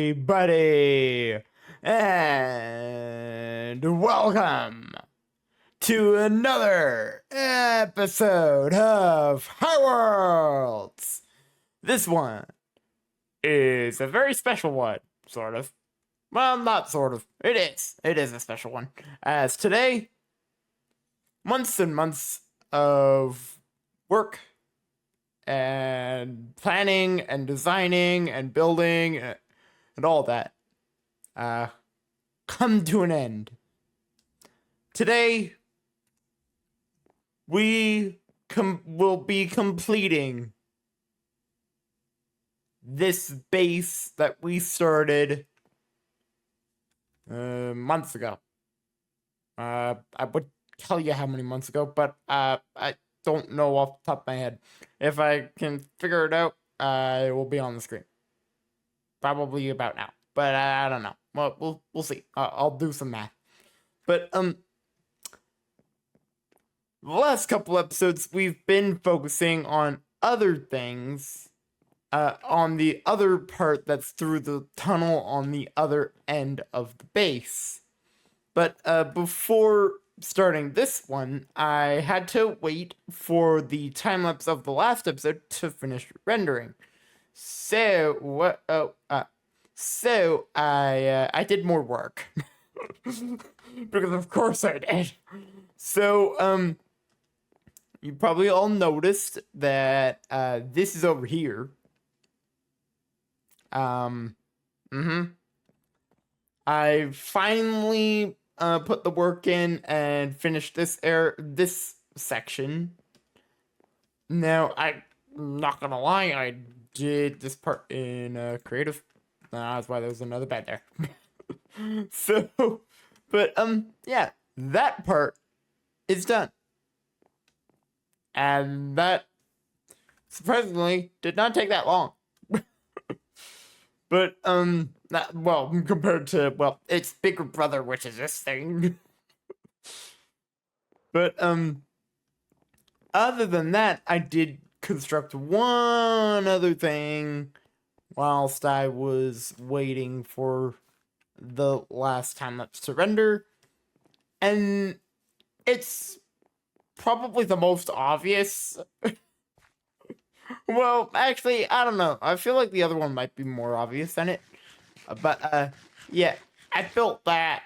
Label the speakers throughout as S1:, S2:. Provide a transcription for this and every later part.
S1: everybody, and welcome to another episode of Highworlds. This one is a very special one, sort of. Well, not sort of. It is. It is a special one. As today, months and months of work and planning and designing and building and all that come to an end. Today, we will be completing this base that we started months ago. I would tell you how many months ago, but I don't know off the top of my head. If I can figure it out, it will be on the screen. Probably about now, but I don't know. Well, we'll see. I'll do some math. But the last couple episodes we've been focusing on other things, on the other part that's through the tunnel on the other end of the base. But before starting this one, I had to wait for the time-lapse of the last episode to finish rendering. So I did more work. Because of course I did. So, you probably all noticed that, this is over here. I finally put the work in and finished this section. Now, I'm not gonna lie, I did this part in creative. That's why there's another bed there. So, but yeah, that part is done. And that surprisingly did not take that long. But well, compared to, well, its bigger brother, which is this thing. But other than that, I did construct one other thing whilst I was waiting for the last time-lapse to render, and it's probably the most obvious. Well, actually, I don't know. I feel like the other one might be more obvious than it. But, yeah, I built that.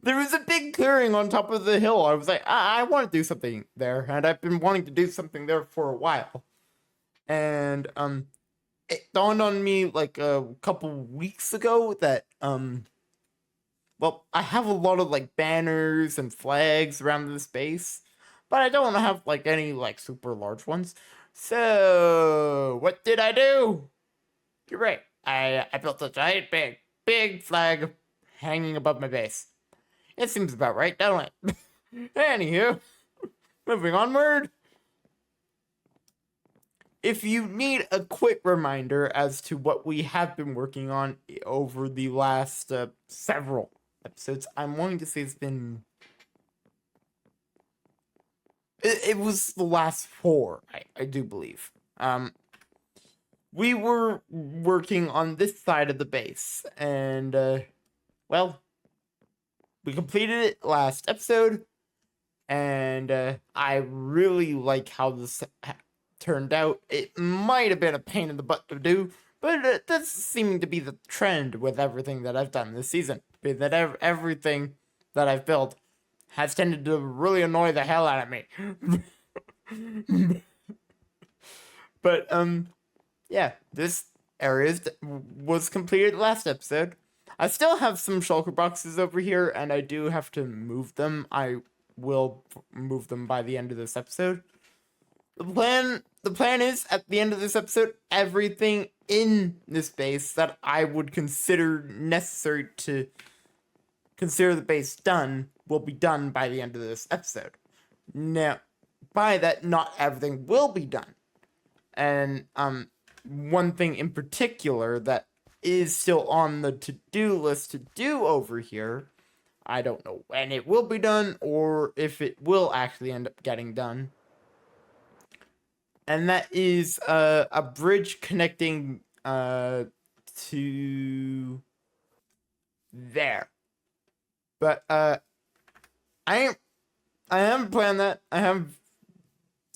S1: There was a big clearing on top of the hill. I was like, I want to do something there, and I've been wanting to do something there for a while. And, it dawned on me, like, a couple weeks ago that, well, I have a lot of, like, banners and flags around this base, but I don't have, like, any, like, super large ones. So, what did I do? You're right. I built a giant, big flag hanging above my base. It seems about right, don't it? Anywho, moving onward. If you need a quick reminder as to what we have been working on over the last several episodes, I'm wanting to say it's been... It was the last 4, I do believe. We were working on this side of the base, and, well, we completed it last episode, and I really like how this turned out. It might have been a pain in the butt to do, but that's seeming to be the trend with everything that I've done this season. That everything that I've built has tended to really annoy the hell out of me. But, yeah, this area was completed last episode. I still have some shulker boxes over here, and I do have to move them. I will move them by the end of this episode. The plan is, at the end of this episode, everything in this base that I would consider necessary to consider the base done will be done by the end of this episode. Now, by that, not everything will be done. And one thing in particular that is still on the to-do list to do over here, I don't know when it will be done or if it will actually end up getting done, and that is a bridge connecting to there. But I haven't planned that. I haven't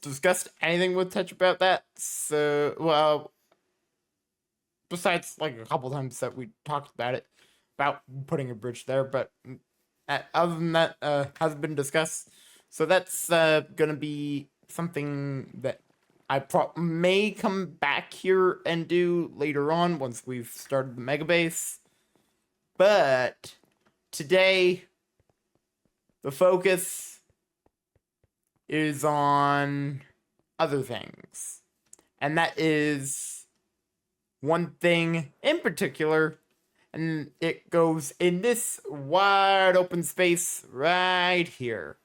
S1: discussed anything with Tetch about that. So, well, besides like a couple times that we talked about it, about putting a bridge there, but other than that, hasn't been discussed. So that's gonna be something that I may come back here and do later on once we've started the mega base. But today, the focus is on other things. And that is one thing in particular, and it goes in this wide open space right here.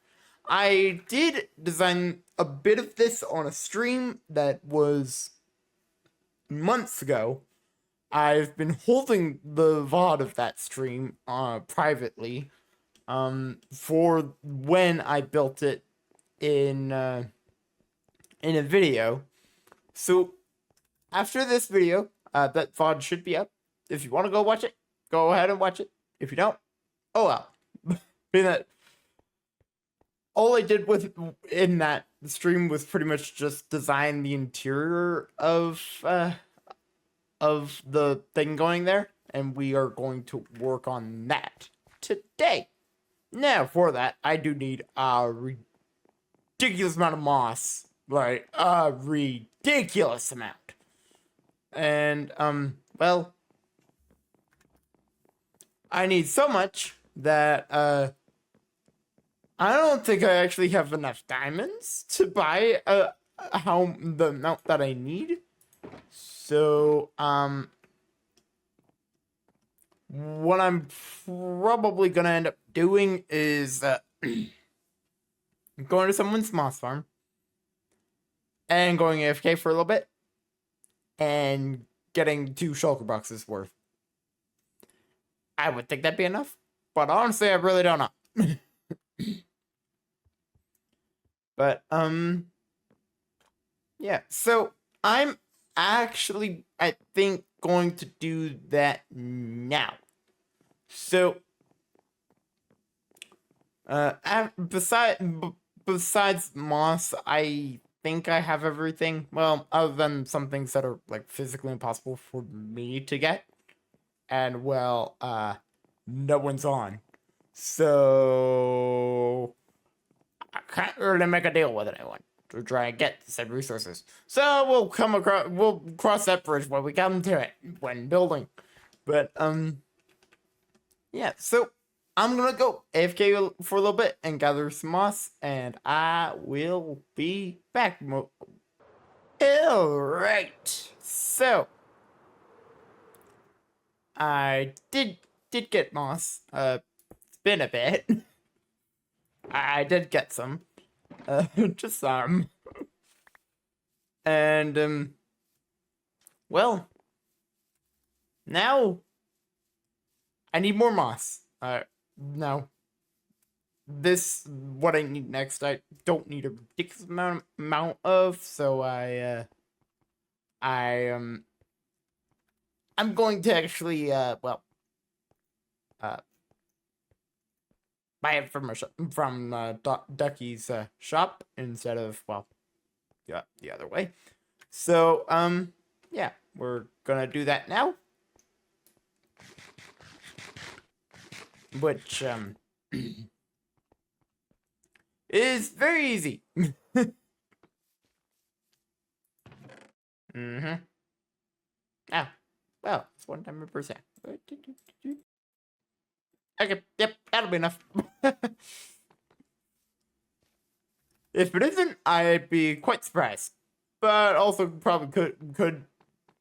S1: I did design a bit of this on a stream that was months ago. I've been holding the VOD of that stream privately for when I built it in a video. So after this video, that VOD should be up. If you want to go watch it, go ahead and watch it. If you don't, oh well. Being that all I did in that stream was pretty much just design the interior of the thing going there, and we are going to work on that today. Now, for that, I do need a ridiculous amount of moss, like a ridiculous amount, and well, I need so much that I don't think I actually have enough diamonds to buy the amount that I need. So, what I'm probably gonna end up doing is going to someone's moss farm and going AFK for a little bit and getting 2 shulker boxes worth. I would think that'd be enough, but honestly, I really don't know. But, yeah, so I'm actually, I think, going to do that now. So, besides moss, I think I have everything. Well, other than some things that are, like, physically impossible for me to get. And, well, no one's on. So I can't really make a deal with anyone to try and get said resources. So we'll cross that bridge when we come to it when building. But yeah, so I'm gonna go AFK for a little bit and gather some moss, and I will be back. Alright. So I did get moss. It's been a bit. I did get some. Just some. And, well, now I need more moss. Now, what I need next, I don't need a ridiculous amount of, so I'm going to actually, well, buy it from Ducky's shop instead of, well, yeah, the other way. So, yeah, we're gonna do that now. Which, is very easy. Mm-hmm. Ah, well, it's 100%. Okay, yep, that'll be enough. If it isn't, I'd be quite surprised. But also probably could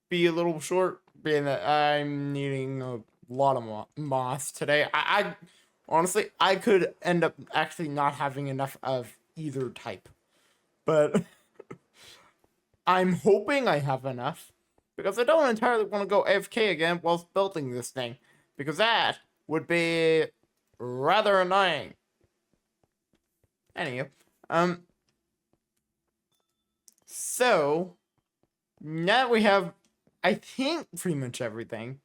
S1: be a little short, being that I'm needing a lot of moss today. I honestly, I could end up actually not having enough of either type. But I'm hoping I have enough, because I don't entirely want to go AFK again whilst building this thing, because that would be rather annoying. Anywho, so now we have I think pretty much everything.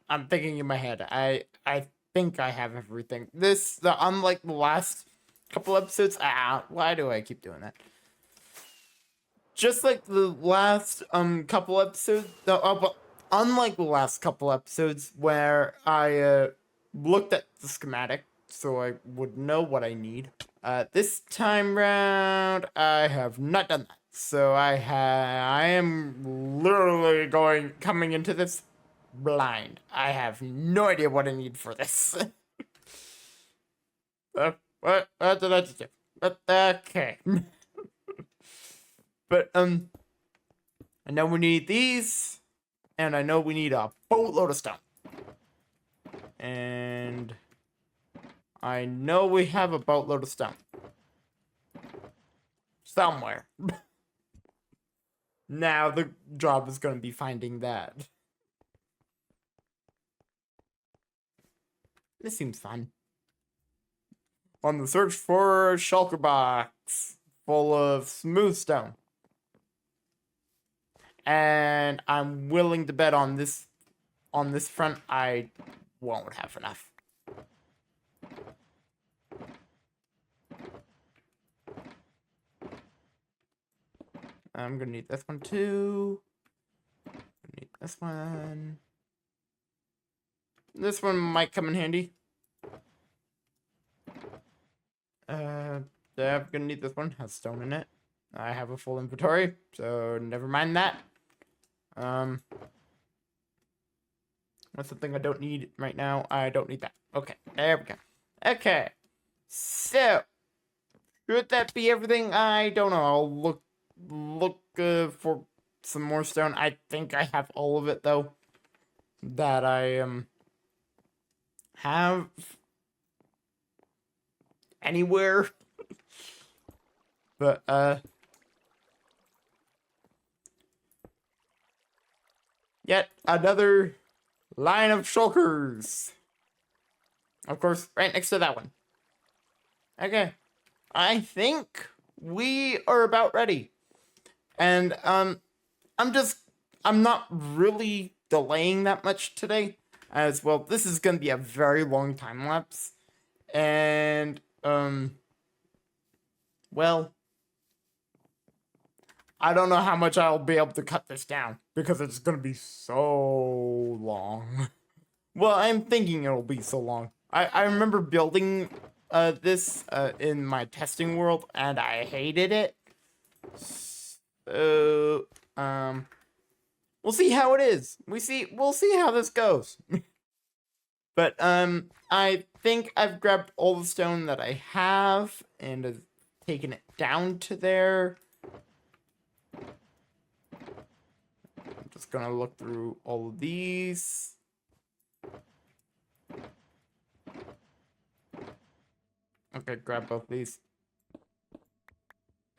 S1: I'm thinking in my head. I think I have everything. Unlike the last couple episodes. Why do I keep doing that? Just like the last couple episodes. But unlike the last couple episodes where I looked at the schematic so I would know what I need. This time round I have not done that. So I am literally coming into this blind. I have no idea what I need for this. What did I just do? Okay. But I know we need these, and I know we need a boatload of stone. And I know we have a boatload of stone. Somewhere. Now the job is going to be finding that. This seems fun. On the search for a shulker box full of smooth stone. And I'm willing to bet on this front I won't have enough. I'm gonna need this one too. Need this one. This one might come in handy. I'm gonna need this one. Has stone in it. I have a full inventory, so never mind that. That's the thing I don't need right now. I don't need that. Okay, there we go. Okay, so should that be everything? I don't know. I'll look for some more stone. I think I have all of it though. That I have anywhere. But yet another line of shulkers. Of course, right next to that one. Okay. I think we are about ready. And I'm not really delaying that much today. As well, this is gonna be a very long time lapse. And well, I don't know how much I'll be able to cut this down because it's gonna be so long. Well, I'm thinking it'll be so long. I remember building this in my testing world and I hated it. So we'll see how it is. We'll see how this goes. But I think I've grabbed all the stone that I have and have taken it down to there. I'm just gonna look through all of these. Okay, grab both these.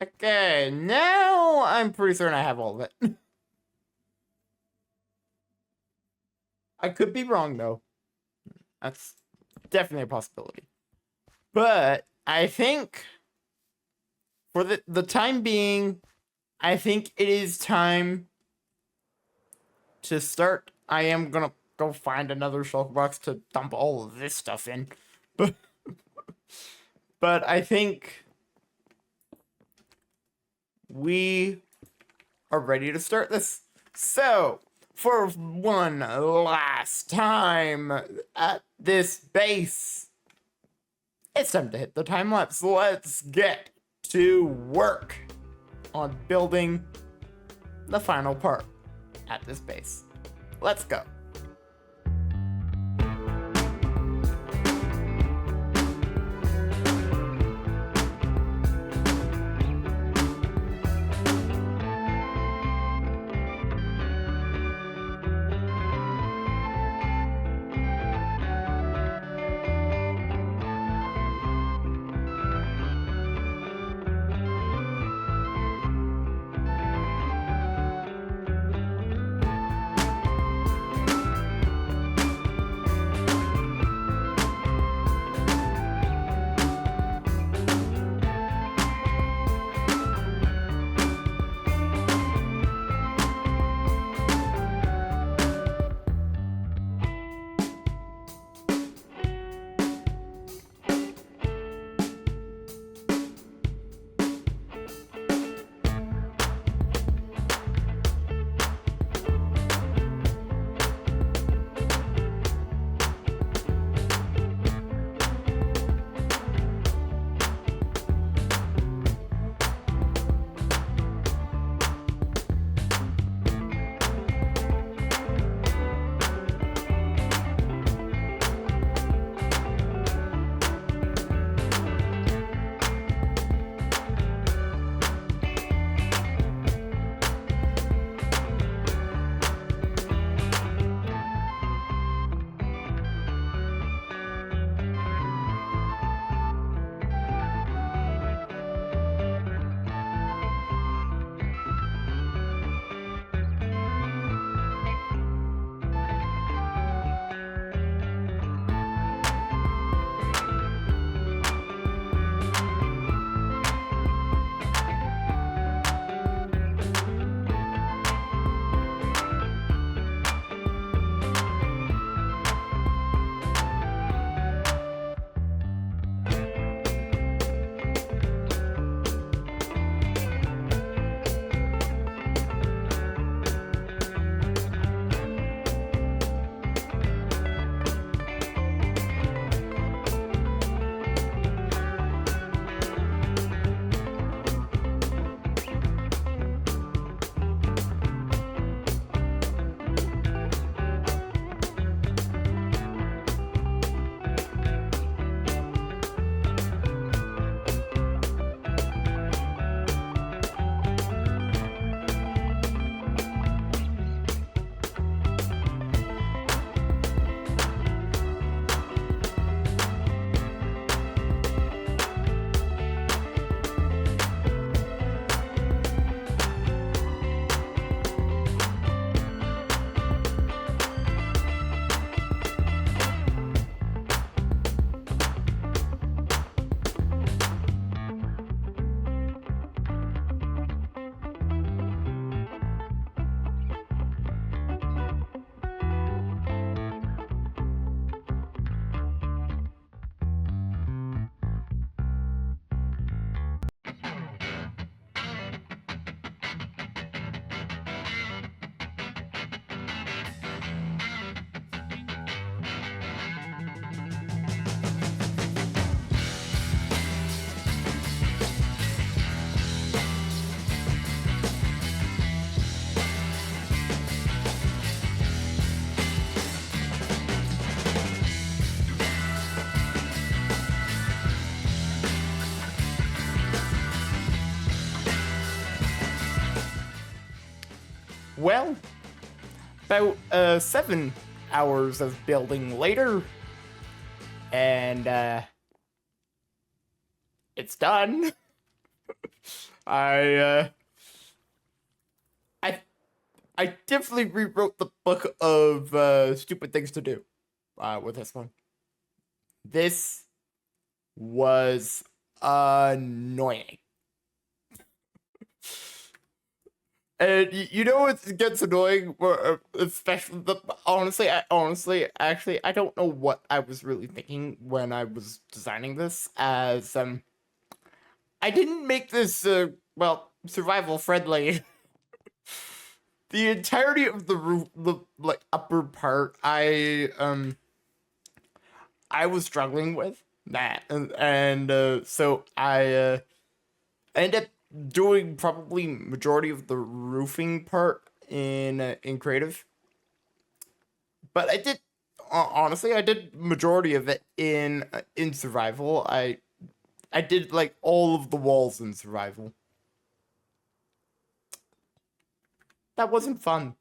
S1: Okay, now I'm pretty certain I have all of it. I could be wrong though. That's definitely a possibility. But I think for the time being, I think it is time to start. I am gonna go find another shulker box to dump all of this stuff in. But I think we are ready to start this. So, for one last time at this base, it's time to hit the time lapse. Let's get to work on building the final part at this base. Let's go. well, about 7 hours of building later, and it's done. I I definitely rewrote the book of stupid things to do with this one. This was annoying. And you know it gets annoying, especially actually, I don't know what I was really thinking when I was designing this. As I didn't make this well, survival friendly. The entirety of the roof, the like upper part, I was struggling with that, and so I ended up doing probably majority of the roofing part in creative, but I did honestly I did majority of it in survival. I did like all of the walls in survival. That wasn't fun.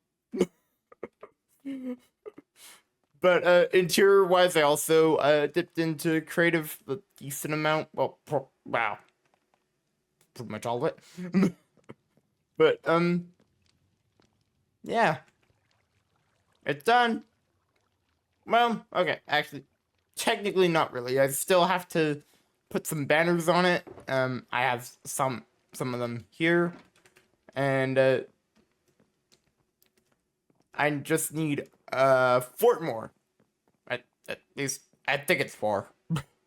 S1: But interior wise, I also dipped into creative a decent amount. Well, wow, pretty much all of it. But yeah, it's done. Well, okay, actually, technically not really. I still have to put some banners on it. I have some of them here, and I just need 4 more. At least I think it's 4.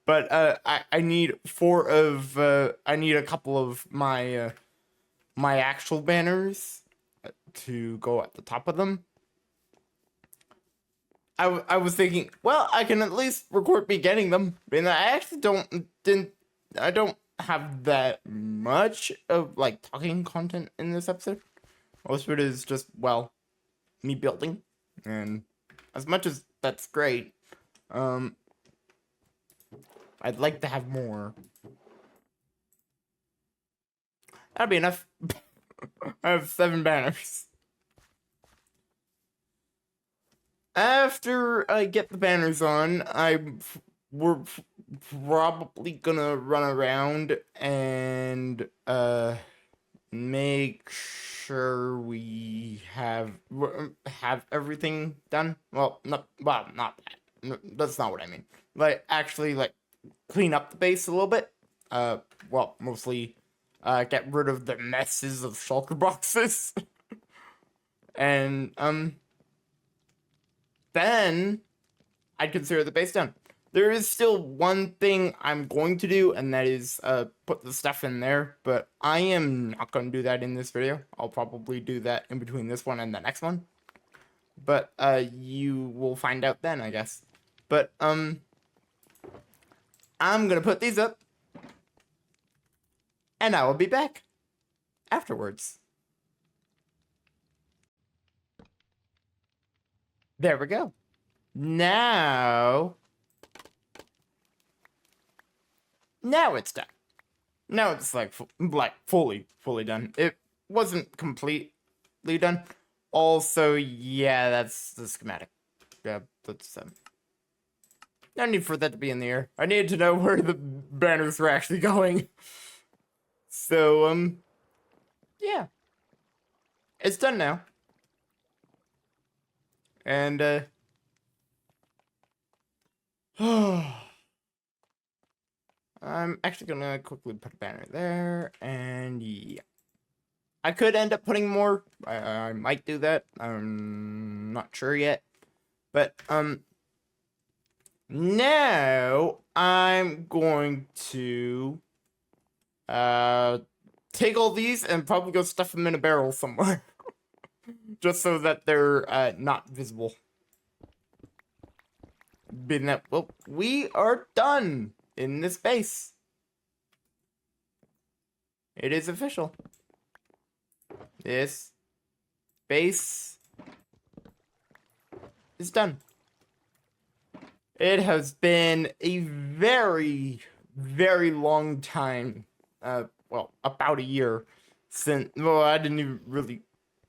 S1: But I need 4 of I need a couple of my my actual banners to go at the top of them. I was thinking, well, I can at least record me getting them. And I actually I don't have that much of like talking content in this episode. Most of it is just, well, me building. And as much as that's great, I'd like to have more. That'd be enough. I have 7 banners. After I get the banners on, we're probably gonna run around and make sure we have everything done. Well, not that. No, that's not what I mean. Like actually, like clean up the base a little bit. Well, mostly get rid of the messes of shulker boxes, and then I'd consider the base done. There is still one thing I'm going to do, and that is put the stuff in there, but I am not going to do that in this video. I'll probably do that in between this one and the next one. But you will find out then, I guess. But I'm going to put these up, and I will be back afterwards. There we go. Now it's done. Now it's like fully done. It wasn't completely done. Also, yeah, that's the schematic. Yeah, that's no need for that to be in the air. I needed to know where the banners were actually going. So yeah, it's done now. And I'm actually gonna quickly put a banner there, and yeah. I could end up putting more. I might do that. I'm not sure yet. But now I'm going to take all these and probably go stuff them in a barrel somewhere. Just so that they're not visible. Being that, well, we are done in this base. It is official. This base is done. It has been a very, very long time. Well, about a year since. Well, I didn't even really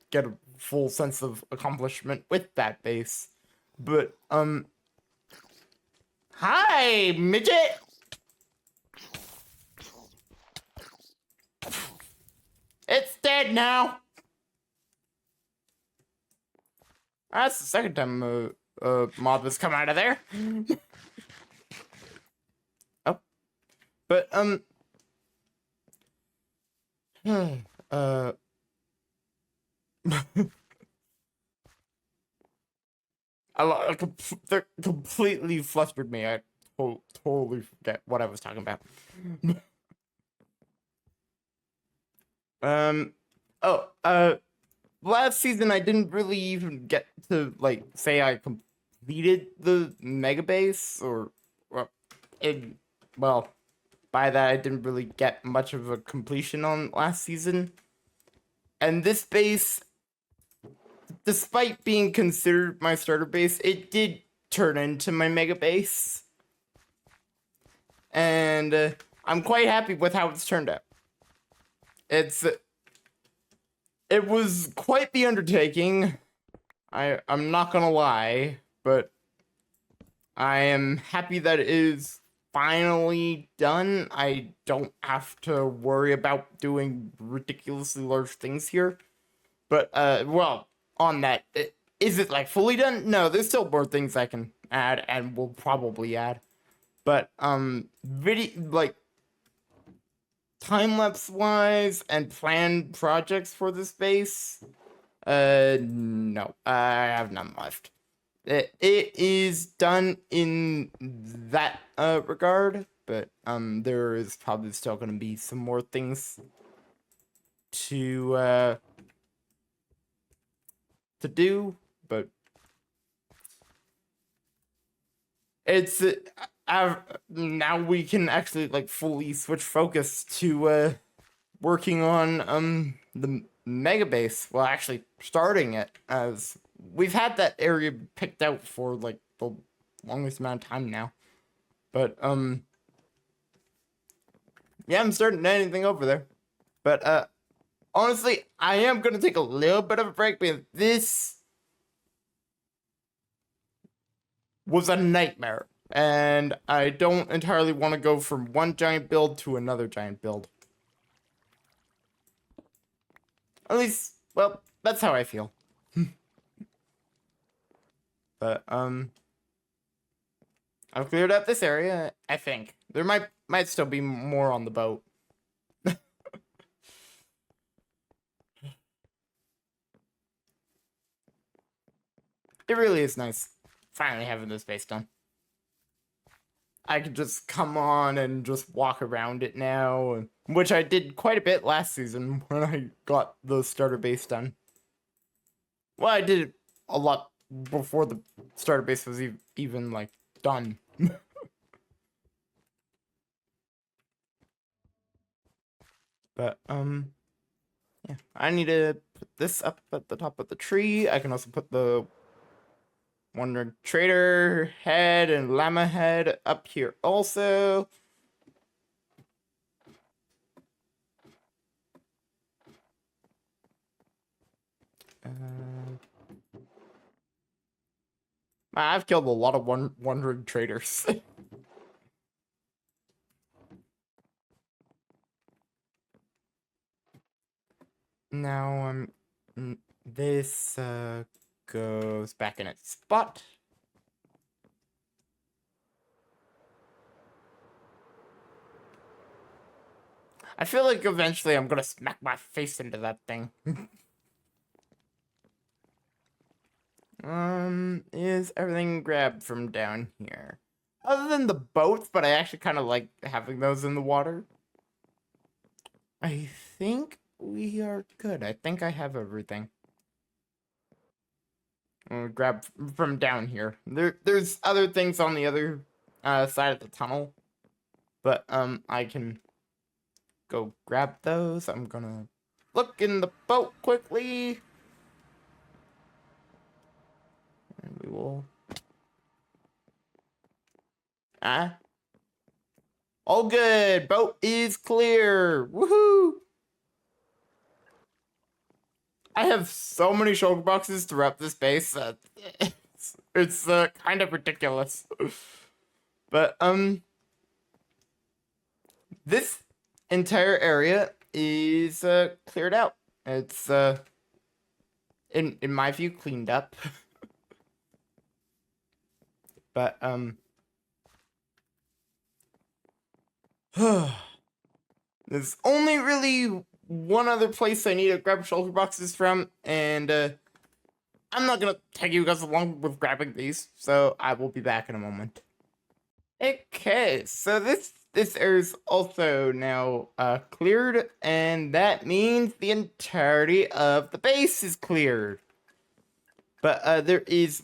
S1: get a full sense of accomplishment with that base. But, hi, midget! It's dead now! That's the second time a mob has come out of there. Oh. But, that completely flustered me. I totally forget what I was talking about. Last season I didn't really even get to like say I completed the mega base or well, by that I didn't really get much of a completion on last season. And this base, despite being considered my starter base, it did turn into my mega base. And I'm quite happy with how it's turned out. It was quite the undertaking. I'm not gonna lie, but I am happy that it is finally done. I don't have to worry about doing ridiculously large things here. But, well, on that, is it, like, fully done? No, there's still more things I can add and will probably add. But, time-lapse wise and planned projects for this base, no, I have none left. It is done in that regard, but there is probably still going to be some more things to do, but it's now we can actually like fully switch focus to working on the mega base. Well, actually starting it, as we've had that area picked out for like the longest amount of time now. But yeah, I'm starting anything over there. But honestly, I am gonna take a little bit of a break because this was a nightmare. And I don't entirely want to go from one giant build to another giant build. At least, well, that's how I feel. But, I've cleared up this area, I think. There might still be more on the boat. It really is nice finally having this base done. I can just come on and just walk around it now, which I did quite a bit last season when I got the starter base done. Well, I did it a lot before the starter base was even like done. But yeah, I need to put this up at the top of the tree. I can also put the Wandering Trader head and Llama head up here also. I've killed a lot of Wandering Traders. Now this goes back in its spot. I feel like eventually I'm gonna smack my face into that thing. Is everything grabbed from down here? Other than the boats, but I actually kind of like having those in the water. I think we are good. I think I have everything. Grab from down here. There's other things on the other side of the tunnel, but I can go grab those. I'm gonna look in the boat quickly, and we will. All good. Boat is clear. Woohoo! I have so many shulker boxes throughout this base that it's kind of ridiculous. But this entire area is cleared out. It's in my view cleaned up. But there's only really one other place I need to grab shulker boxes from, and I'm not gonna take you guys along with grabbing these, so I will be back in a moment. Okay, so this area is also now cleared, and that means the entirety of the base is cleared. But there is,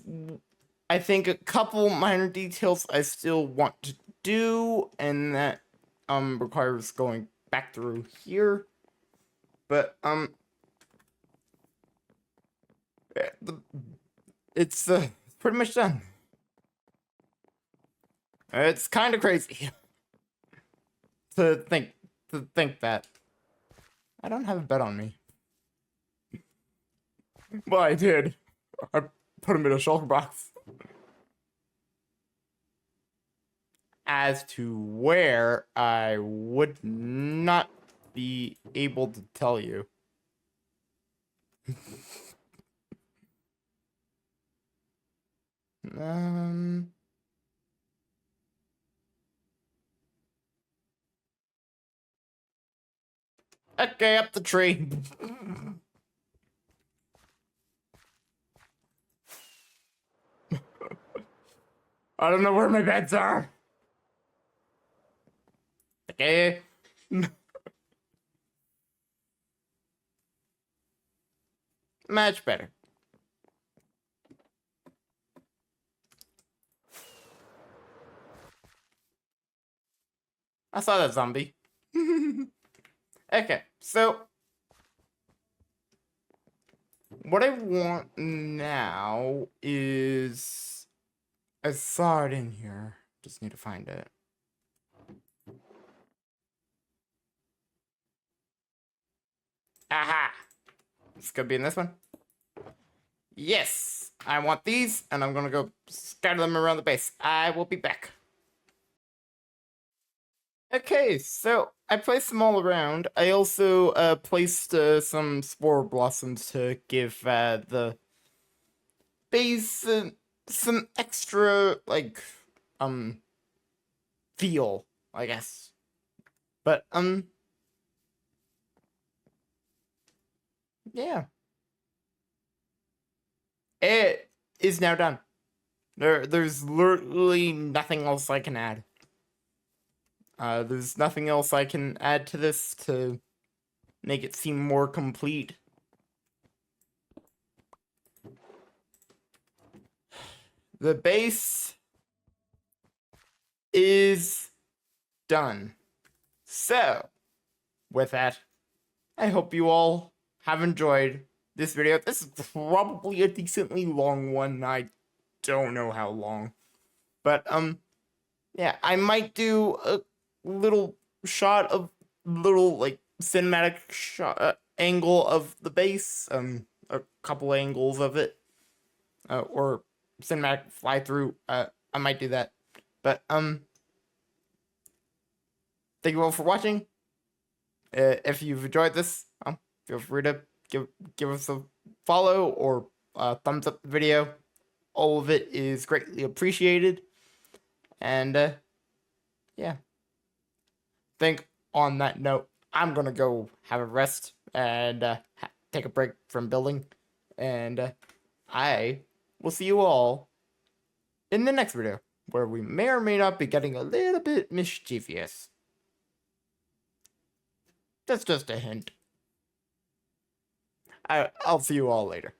S1: I think, a couple minor details I still want to do, and that requires going back through here. But it's pretty much done. It's kind of crazy to think that I don't have a bed on me. Well, I did. I put him in a shulker box. As to where, I would not be able to tell you. Okay, up the tree. I don't know where my beds are. Okay. Much better. I saw that zombie. Okay, so what I want now is, I saw it in here. Just need to find it. Aha! It's gonna be in this one. Yes! I want these, and I'm gonna go scatter them around the base. I will be back. Okay, so I placed them all around. I also placed some spore blossoms to give the base some extra, like, feel, I guess. But, yeah. It is now done. There's literally nothing else I can add. There's nothing else I can add to this to make it seem more complete. The base is done. So, with that, I hope you all have enjoyed this video. This is probably a decently long one. I don't know how long. But, yeah, I might do a little shot of little, like, cinematic shot, angle of the base. A couple angles of it. Or cinematic fly through. I might do that. But, thank you all for watching. If you've enjoyed this, feel free to give us a follow or thumbs up the video. All of it is greatly appreciated. And yeah. I think on that note, I'm gonna go have a rest and take a break from building. And I will see you all in the next video, where we may or may not be getting a little bit mischievous. That's just a hint. I'll see you all later.